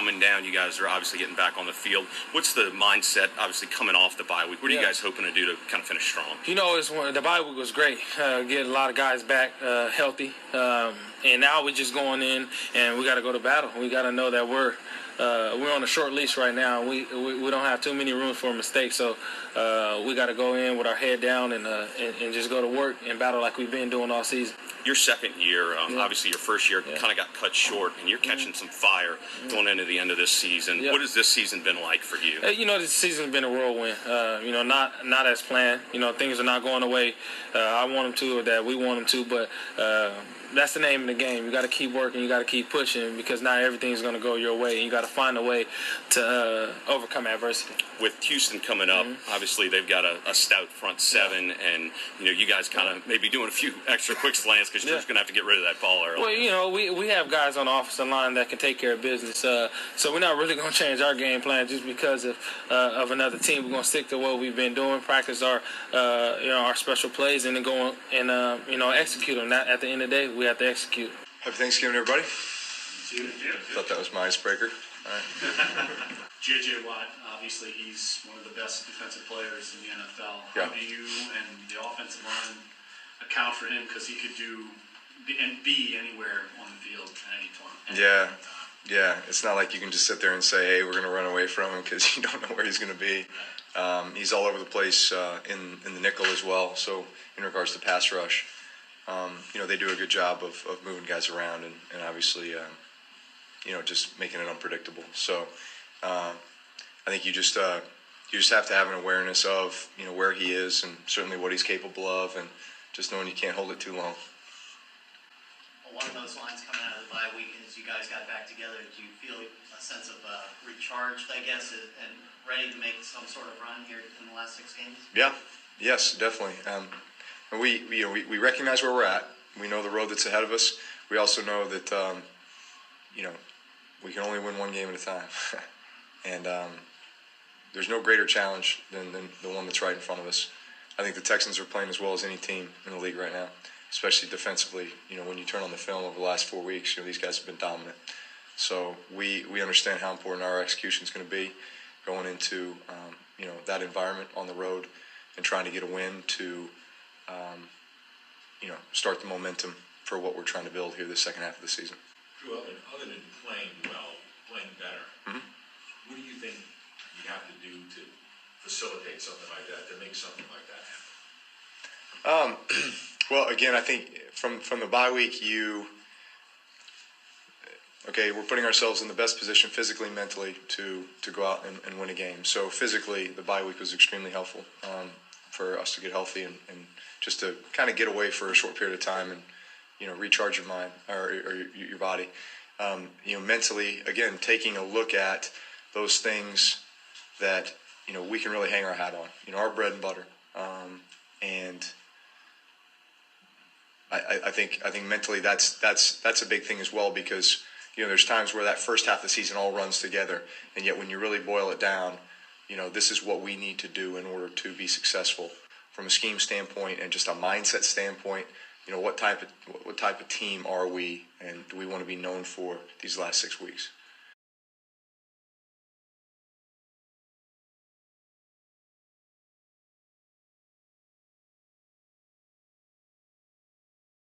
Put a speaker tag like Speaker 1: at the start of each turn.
Speaker 1: coming down. You guys are obviously getting back on the field. What's the mindset, obviously, coming off the bye week? What are you guys hoping to do to kind of finish strong?
Speaker 2: The bye week was great. Get a lot of guys back healthy. And now we're just going in, and we got to go to battle. We got to know that we're on a short leash right now. We don't have too many rooms for mistakes, so we got to go in with our head down and just go to work and battle like we've been doing all season.
Speaker 1: Your second year, obviously your first year kind of got cut short, and you're catching some fire going into the end of this season. What has this season been like for you?
Speaker 2: This season's been a whirlwind. Not as planned. Things are not going the way I want them to or that we want them to, but that's the name of the game. You got to keep working. You got to keep pushing because not everything's going to go your way. You got to find a way to overcome adversity.
Speaker 1: With Houston coming up, obviously they've got a stout front seven, and you guys kind of maybe doing a few extra quick slants because you're just going to have to get rid of that ball early.
Speaker 2: Well, we have guys on the offensive line that can take care of business, so we're not really going to change our game plan just because of another team. We're going to stick to what we've been doing, practice our special plays, and then go and execute them. At the end of the day, we have to execute.
Speaker 3: Happy Thanksgiving, everybody. Thought that was my icebreaker. All right.
Speaker 4: J.J. Watt, obviously, he's one of the best defensive players in the NFL. How do you and the offensive line account for him? Because he could be anywhere on the field at any time.
Speaker 3: Yeah. It's not like you can just sit there and say, hey, we're going to run away from him because you don't know where he's going to be. He's all over the place in the nickel as well. So in regards to pass rush, they do a good job of moving guys around and obviously, just making it unpredictable. So I think you just have to have an awareness of, where he is and certainly what he's capable of, and just knowing you can't hold it too long.
Speaker 5: Along those lines, coming out of the bye week, as you guys got back together, do you feel a sense of recharged, I guess, and ready to make some sort of run here in the last 6 games?
Speaker 3: Yes, definitely. And we recognize where we're at. We know the road that's ahead of us. We also know that we can only win one game at a time, and there's no greater challenge than the one that's right in front of us. I think the Texans are playing as well as any team in the league right now, especially defensively. When you turn on the film over the last 4 weeks, these guys have been dominant. So we understand how important our execution is going to be going into that environment on the road and trying to get a win to start the momentum for what we're trying to build here the second half of the season.
Speaker 6: Drew, other than playing well, playing better, what do you think you have to do to facilitate something like that, to make something like that happen?
Speaker 3: Well, again, I think from the bye week, we're putting ourselves in the best position physically, mentally to go out and win a game. So physically, the bye week was extremely helpful for us to get healthy and just to kind of get away for a short period of time and recharge your mind or your body. Mentally, again, taking a look at those things that we can really hang our hat on. Our bread and butter, and I think mentally that's a big thing as well, because there's times where that first half of the season all runs together, and yet when you really boil it down, this is what we need to do in order to be successful from a scheme standpoint and just a mindset standpoint. What type of team are we, and do we want to be known for these last 6 weeks?